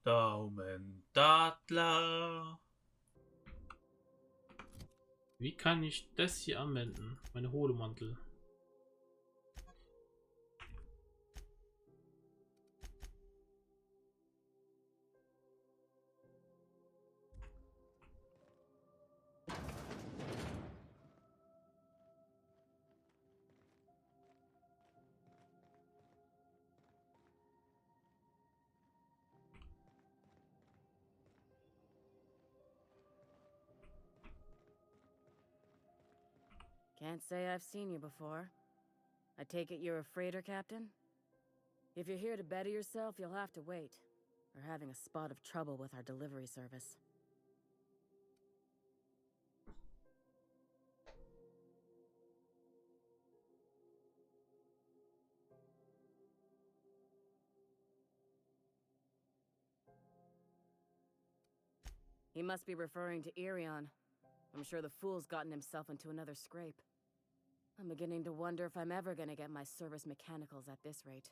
Daumendaddler. Wie kann ich das hier anwenden? Meine Hodemantel. Can't say I've seen you before. I take it you're a freighter captain? If you're here to better yourself, you'll have to wait. We're having a spot of trouble with our delivery service. He must be referring to Irion. I'm sure the fool's gotten himself into another scrape. I'm beginning to wonder if I'm ever gonna get my service mechanicals at this rate.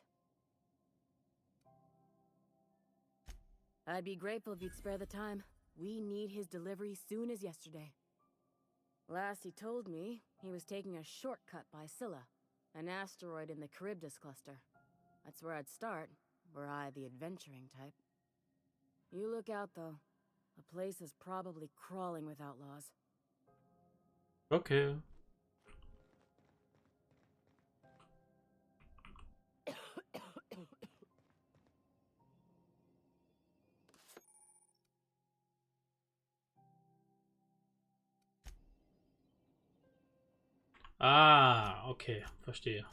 I'd be grateful if you'd spare the time. We need his delivery soon as yesterday. Last he told me, he was taking a shortcut by Scylla, an asteroid in the Charybdis cluster. That's where I'd start, were I the adventuring type. You look out, though. The place is probably crawling with outlaws. Okay. Ah, okay, verstehe.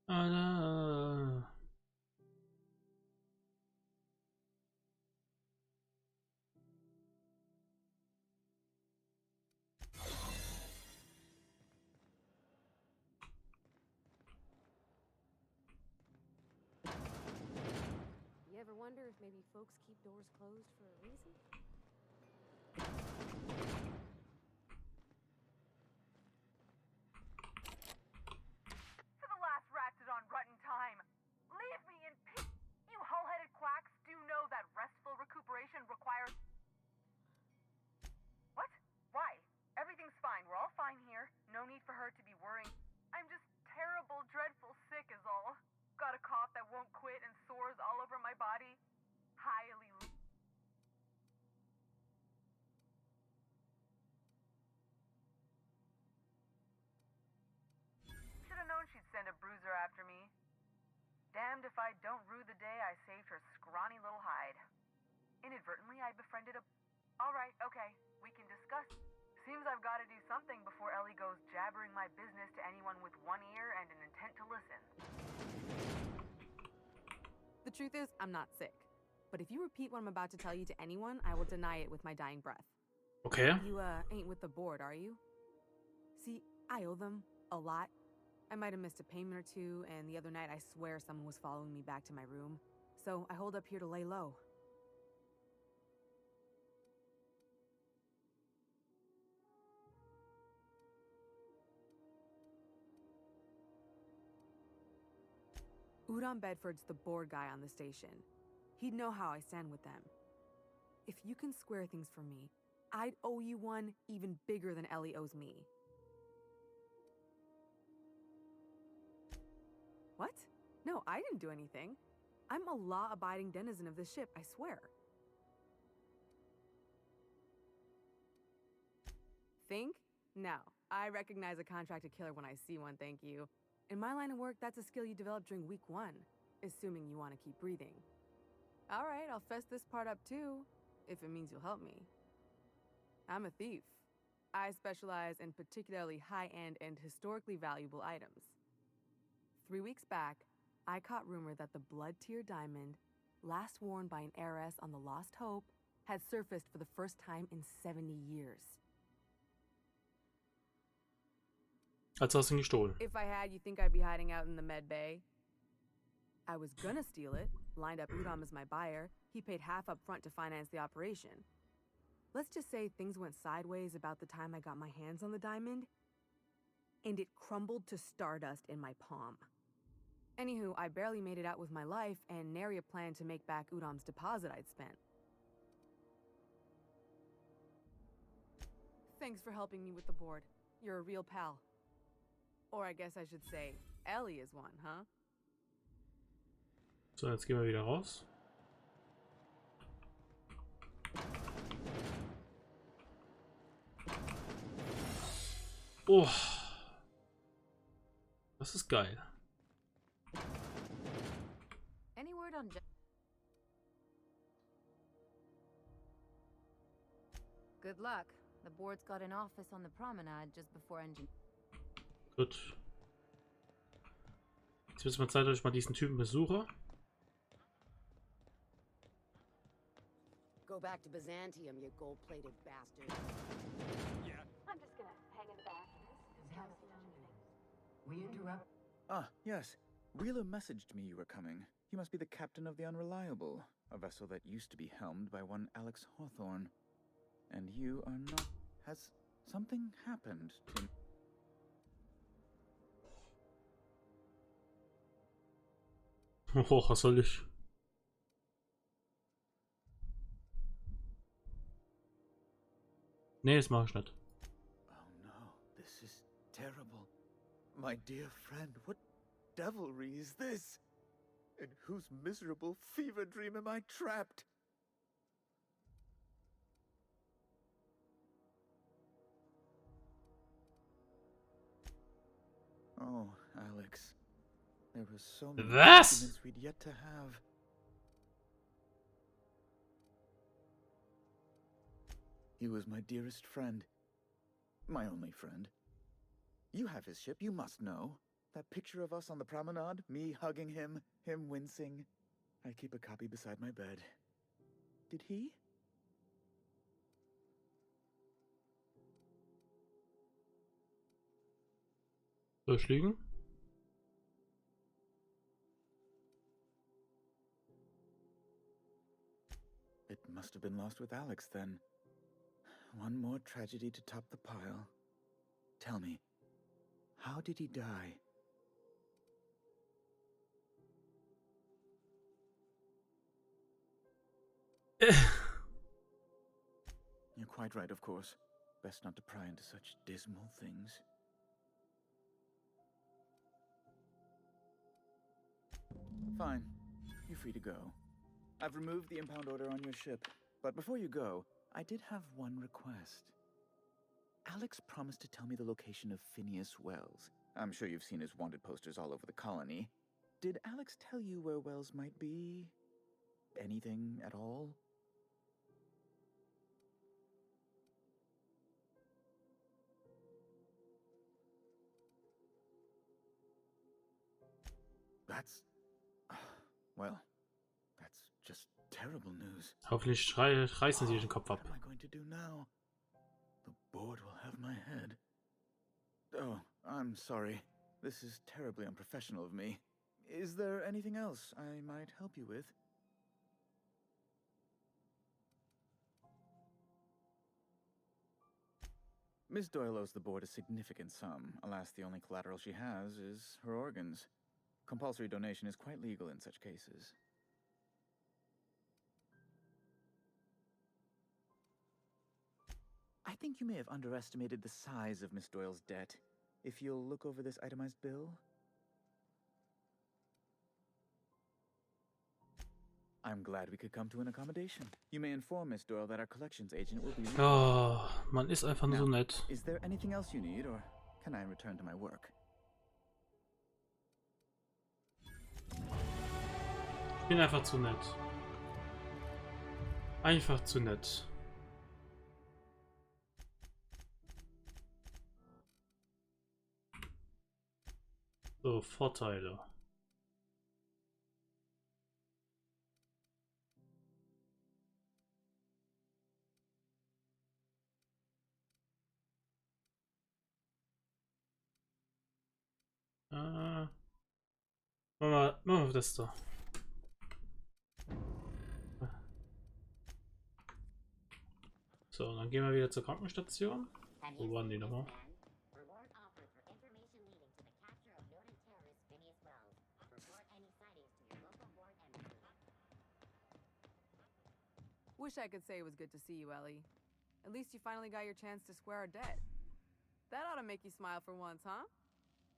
Ah, You ever wonder if maybe folks keep doors closed for a reason? To the last ratted on rotten time. Leave me in peace. You hull-headed quacks do know that restful recuperation requires... What? Why? Everything's fine. We're all fine here. No need for her to be worrying. I'm just terrible, dreadful sick is all. Got a cough that won't quit and sores all over my body. Highly... Should've known she'd send a bruiser after me. Damned if I don't rue the day I saved her scrawny little hide. Inadvertently, I befriended a... Alright, okay, we can discuss. Seems I've got to do something before Ellie goes jabbering my business to anyone with one ear and an intent to listen. The truth is, I'm not sick. But if you repeat what I'm about to tell you to anyone, I will deny it with my dying breath. okay. You, ain't with the board, are you? See, I owe them a lot. I might have missed a payment or two, and the other night I swear someone was following me back to my room. So I hold up here to lay low. Udon Bedford's the board guy on the station. He'd know how I stand with them. If you can square things for me, I'd owe you one even bigger than Ellie owes me. What? No, I didn't do anything. I'm a law-abiding denizen of this ship, I swear. Think? No. I recognize a contracted killer when I see one, thank you. In my line of work, that's a skill you develop during week 1, assuming you want to keep breathing. All right, I'll fess this part up too, if it means you'll help me. I'm a thief. I specialize in particularly high-end and historically valuable items. 3 weeks back, I caught rumor that the blood-tier diamond, last worn by an heiress on the Lost Hope, had surfaced for the first time in 70 years. Als hast du ihn gestohlen. If I had, you think I'd be hiding out in the med bay? I was gonna steal it, lined up Udom as my buyer. He paid half up front to finance the operation. Let's just say things went sideways about the time I got my hands on the diamond, and it crumbled to stardust in my palm. Anywho, I barely made it out with my life, and nary a plan to make back Udam's deposit I'd spent. Thanks for helping me with the board. You're a real pal. Or I guess I should say, Ellie is one, huh? So, jetzt gehen wir wieder raus. Oh. Das ist geil. Any word on Good luck. The board's got an office on the promenade just before engine. Gut. Jetzt wird es mal Zeit, dass ich mal diesen Typen besuche. Go back to Byzantium, you gold-plated bastard. Yeah. I'm just gonna hang in the back. We interrupt. Ah, yes. Wheeler messaged me you were coming. He must be the captain of the Unreliable, a vessel that used to be helmed by one Alex Hawthorne. And you are not... Has something happened to... Oh, was soll ich? Nee, das mache ich nicht. Oh no, this is terrible. My dear friend, what devilry is this? In whose miserable fever dream am I trapped? Oh, Alex. There were so many Was? documents we'd yet to have. He was my dearest friend. My only friend. You have his ship, you must know. That picture of us on the promenade, me hugging him, him wincing. I keep a copy beside my bed. Did he? Durchliegen? It must have been lost with Alex then. One more tragedy to top the pile. Tell me, how did he die? You're quite right, of course. Best not to pry into such dismal things. Fine. You're free to go. I've removed the impound order on your ship. But before you go, I did have one request. Alex promised to tell me the location of Phineas Wells. I'm sure you've seen his wanted posters all over the colony. Did Alex tell you where Wells might be? Anything at all? That's... well, that's just terrible news. Hoffentlich reißen sie den Kopf ab. What am I going to do now? The board will have my head. Oh, I'm sorry. This is terribly unprofessional of me. Is there anything else I might help you with? Miss Doyle owes the board a significant sum. Alas, the only collateral she has is her organs. Compulsory donation is quite legal in such cases. I think you may have underestimated the size of Miss Doyle's debt. If you'll look over this itemized bill. I'm glad we could come to an accommodation. You may inform Miss Doyle that our collections agent will be... Oh, man ist einfach nur so Now, nett. is there anything else you need, or can I return to my work? Ich bin einfach zu nett. Einfach zu nett. So, Vorteile. Machen wir das da. So, dann gehen wir wieder zur Krankenstation. Wo waren die nochmal? Wish I could say it was good to see you, Ellie. At least you finally got your chance to square our debt. That ought to make you smile for once, huh?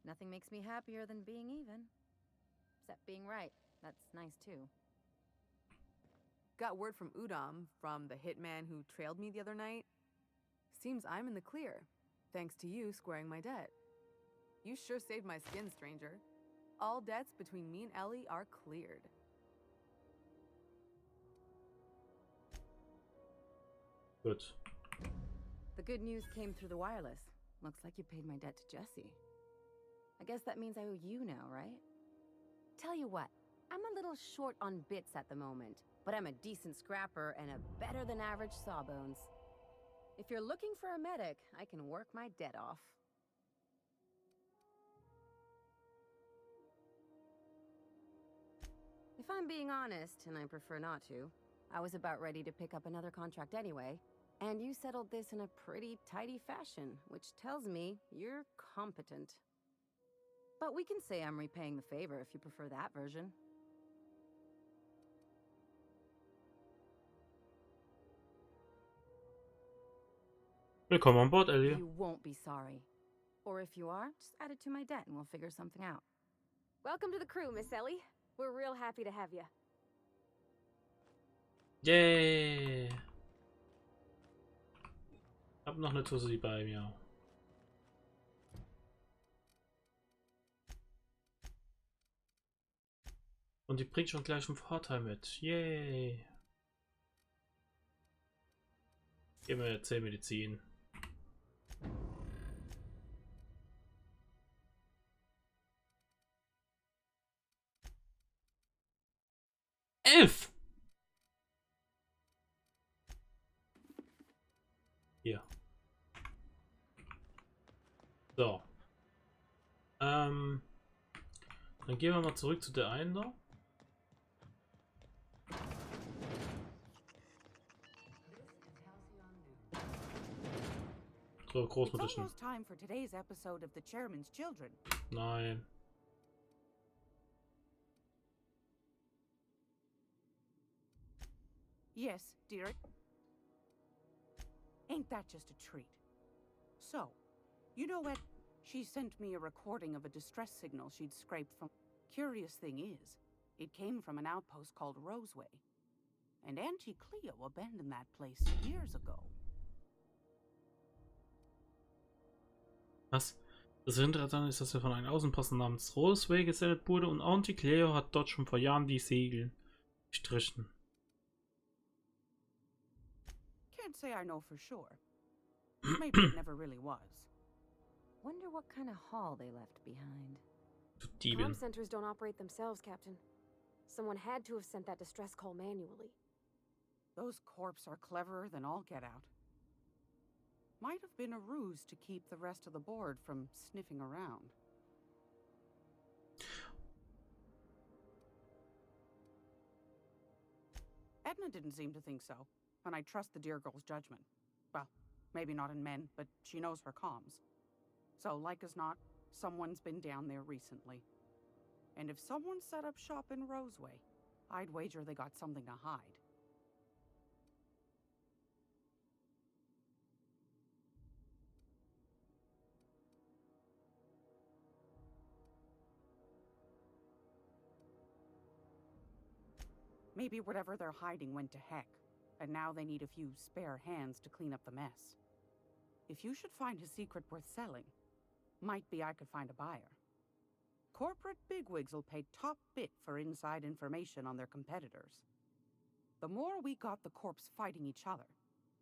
Nothing makes me happier than being even. Except being right. That's nice too. Got word from Udom, from the hitman who trailed me the other night. Seems I'm in the clear, thanks to you squaring my debt. You sure saved my skin, stranger. All debts between me and Ellie are cleared. Gut. The good news came through the wireless. Looks like you paid my debt to Jesse. I guess that means I owe you now, right? Tell you what, I'm a little short on bits at the moment, but I'm a decent scrapper and a better than average sawbones. If you're looking for a medic, I can work my debt off. If I'm being honest, and I prefer not to, I was about ready to pick up another contract anyway, and you settled this in a pretty tidy fashion, which tells me you're competent. But we can say I'm repaying the favor if you prefer that version. Willkommen on board, Ellie. You won't be sorry. Or if you are, just add it to my debt and we'll figure something out. Welcome to the crew, Miss Ellie. We're real happy to have you. Yay! Hab noch eine Tussi bei mir. Und die bringt schon gleich einen Vorteil mit. Yay! Gib mir 10 Medizin. Elf! Hier. So. Dann gehen wir mal zurück zu der einen da. So, It's Großmutterchen. almost time for today's episode of The Chairman's Children. Nein. Yes, dear. Ain't that just a treat? So, you know what? She sent me a recording of a distress signal she'd scraped from... Curious thing is, it came from an outpost called Roseway. And Auntie Cleo abandoned that place years ago. Was? Das Hintergrund daran ist, dass er von einem Außenposten namens Roseway gesendet wurde und Auntie Cleo hat dort schon vor Jahren die Segel gestrichen. Can't say I know for sure. Maybe it never really was. Wonder what kind of haul they left behind. Du Diebin. Comm centers don't operate themselves, Captain. Someone had to have sent that distress call manually. Those corps are cleverer than all get out. Might have been a ruse to keep the rest of the board from sniffing around. Edna didn't seem to think so, and I trust the dear girl's judgment. Well, maybe not in men, but she knows her comms. So, like as not, someone's been down there recently. And if someone set up shop in Roseway, I'd wager they got something to hide. Maybe whatever they're hiding went to heck, and now they need a few spare hands to clean up the mess. If you should find a secret worth selling, might be I could find a buyer. Corporate bigwigs will pay top bit for inside information on their competitors. The more we got the corps fighting each other,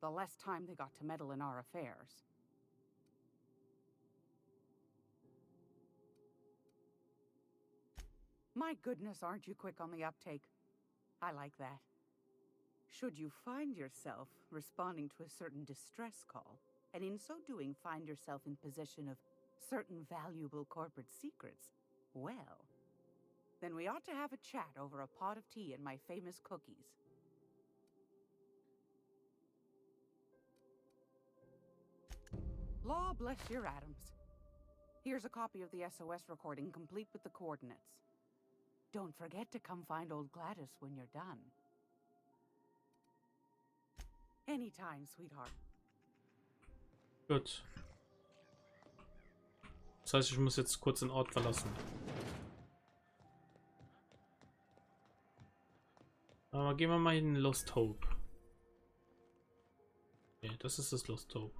the less time they got to meddle in our affairs. My goodness, aren't you quick on the uptake? I like that. Should you find yourself responding to a certain distress call, and in so doing find yourself in possession of certain valuable corporate secrets, well, then we ought to have a chat over a pot of tea and my famous cookies. Law bless your atoms. Here's a copy of the SOS recording complete with the coordinates. Don't forget to come find old Gladys when you're done. Anytime, sweetheart. Gut. Das heißt, ich muss jetzt kurz den Ort verlassen. Aber gehen wir mal in Lost Hope. Okay, das ist das Lost Hope.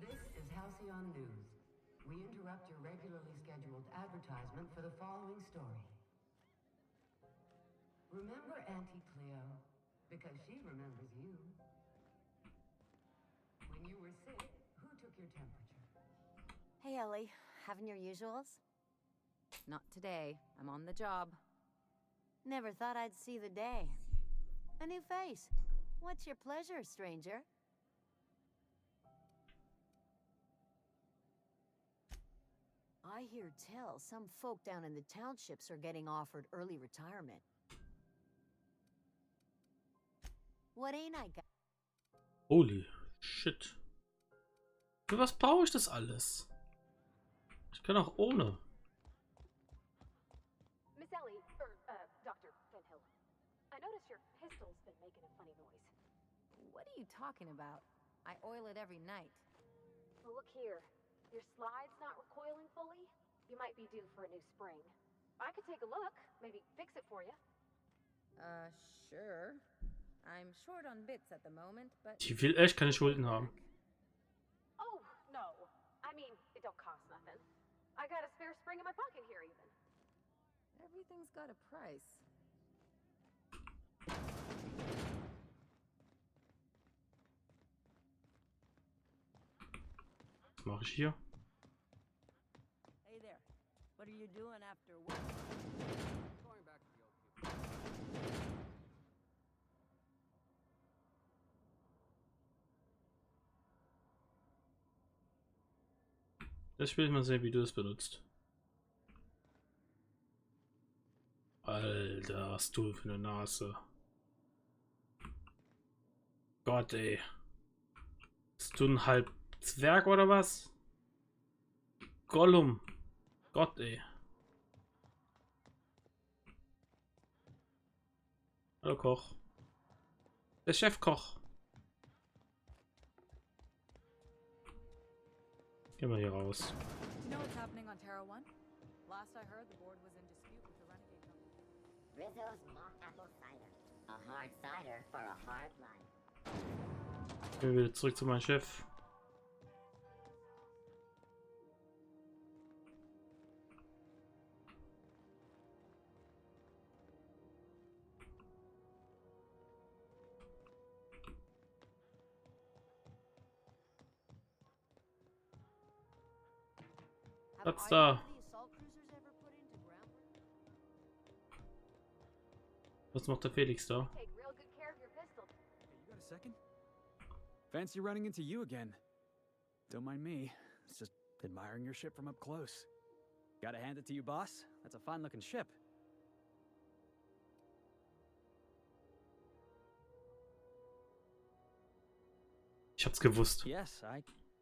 This is Halcyon News. We interrupt your regularly scheduled advertisement for the following story. Remember Auntie Cleo? Because she remembers you. When you were sick, who took your temperature? Hey, Ellie. Having your usuals? Not today. I'm on the job. Never thought I'd see the day. A new face. What's your pleasure, stranger? I hear tell some folk down in the townships are getting offered early retirement. What ain't I got? Holy shit. Für was brauche ich das alles? Ich kann auch ohne. Miss Ellie, Dr. Van Hill. I noticed your pistol's been making a funny noise. What are you talking about? I oil it every night. Well, look here. Your slide's not recoiling fully. You might be due for a new spring. I could take a look, maybe fix it for you. Sure. I'm short on bits at the moment, but... Die will echt keine Schulden haben. Oh, no. I mean, it don't cost nothing. I got a spare spring in my pocket here, even. Everything's got a price. Was mache ich hier? Hey there. What are you doing after work? Going back to the old people. Das will ich mal sehen, wie du es benutzt. Alter, was du für eine Nase. Gott, ey. Bist du ein halb Zwerg oder was? Gollum. Gott, ey. Hallo Koch. Der Chefkoch. Gehen wir hier raus. Do you know what's happening on Terra 1? Last I heard, the board was in dispute with the Renegade Company. Rizzo's mock apple cider. A hard cider for a hard life. Gehen wir wieder zurück zu meinem Chef. Platz da. Was macht der Felix da? Take real good care of your pistol. Hey, you got a second? Fancy running into you again. Don't mind me. It's just admiring your ship from up close. Gotta hand it to you, boss. That's a fine-looking ship. Ich hab's gewusst. Yes,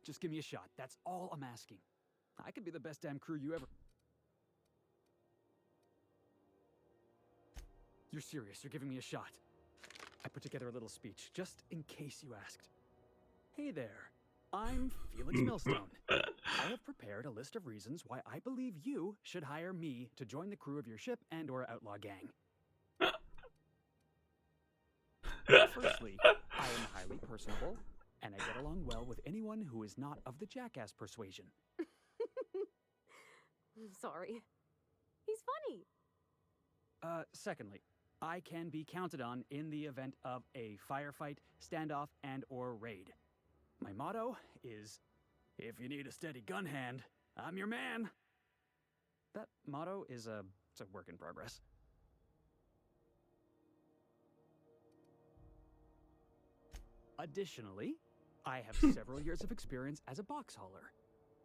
just give me a shot. That's all I'm asking. I could be the best damn crew you ever... You're serious, you're giving me a shot. I put together a little speech, just in case you asked. Hey there, I'm Felix Millstone. I have prepared a list of reasons why I believe you should hire me to join the crew of your ship and/or outlaw gang. Firstly, I am highly personable, and I get along well with anyone who is not of the jackass persuasion. I'm sorry. He's funny. Secondly, I can be counted on in the event of a firefight, standoff, and/or raid. My motto is, if you need a steady gun hand, I'm your man. That motto is it's a work in progress. Additionally, I have several years of experience as a box hauler.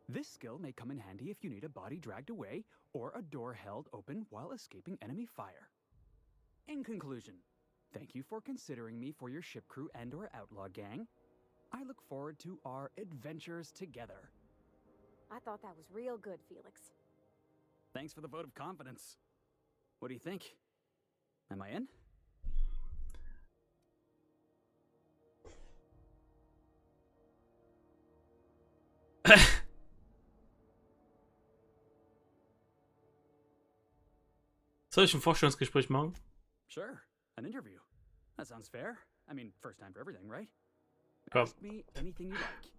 This skill may come in handy if you need a body dragged away or a door held open while escaping enemy fire. In conclusion, thank you for considering me for your ship crew and/or outlaw gang. I look forward to our adventures together. I thought that was real good, Felix. Thanks for the vote of confidence. What do you think? Am I in? Soll ich ein Vorstellungsgespräch machen? Sure, an interview. That sounds fair. I mean, first time for everything, right? Komm. Ask me anything you like.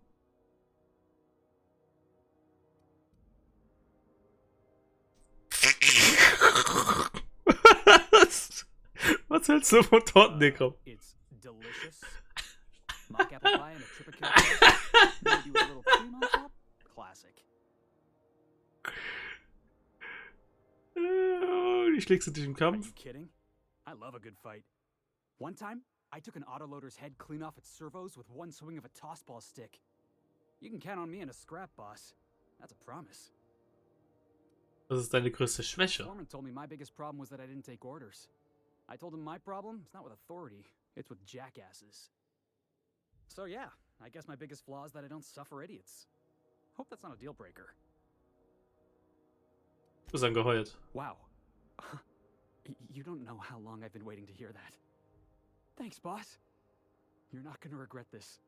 Was hältst du von Tortendicker? It's delicious. Mock apple pie and a trip of carrots. Maybe with a little cream on top. Classic. Wie schlägst du dich im Are Kampf? you kidding? I love a good fight. One time, I took an autoloader's head clean off its servos with one swing of a tossball stick. You can count on me in a scrap, boss. That's a promise. Was ist deine größte Schwäche? Foreman told me my biggest problem was that I didn't take orders. I told him my problem is not with authority, it's with jackasses. So yeah, I guess my biggest flaw is that I don't suffer idiots. Hope that's not a deal breaker. Du bist angeheuert. Wow. You don't know how long I've been waiting to hear that. Thanks, boss. You're not gonna regret this.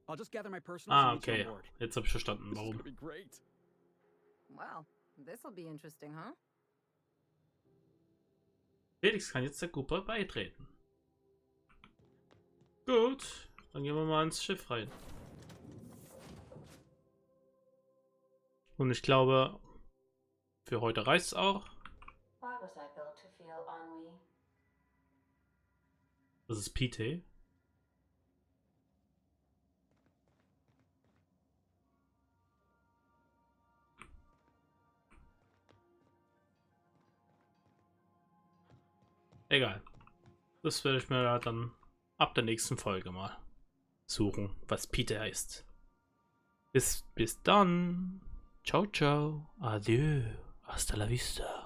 I'll just gather my personal Ah, and meet you okay. on board. Jetzt habe ich verstanden, This is warum. gonna be great. Well, this'll be interesting, huh? Felix kann jetzt der Gruppe beitreten. Gut, dann gehen wir mal ins Schiff rein. Und ich glaube, für heute reicht es auch. Why was I built to feel ennui? Das ist PT. Egal. Das werde ich mir dann ab der nächsten Folge mal suchen, was Peter heißt. Bis dann. Ciao, ciao. Adieu. Hasta la vista.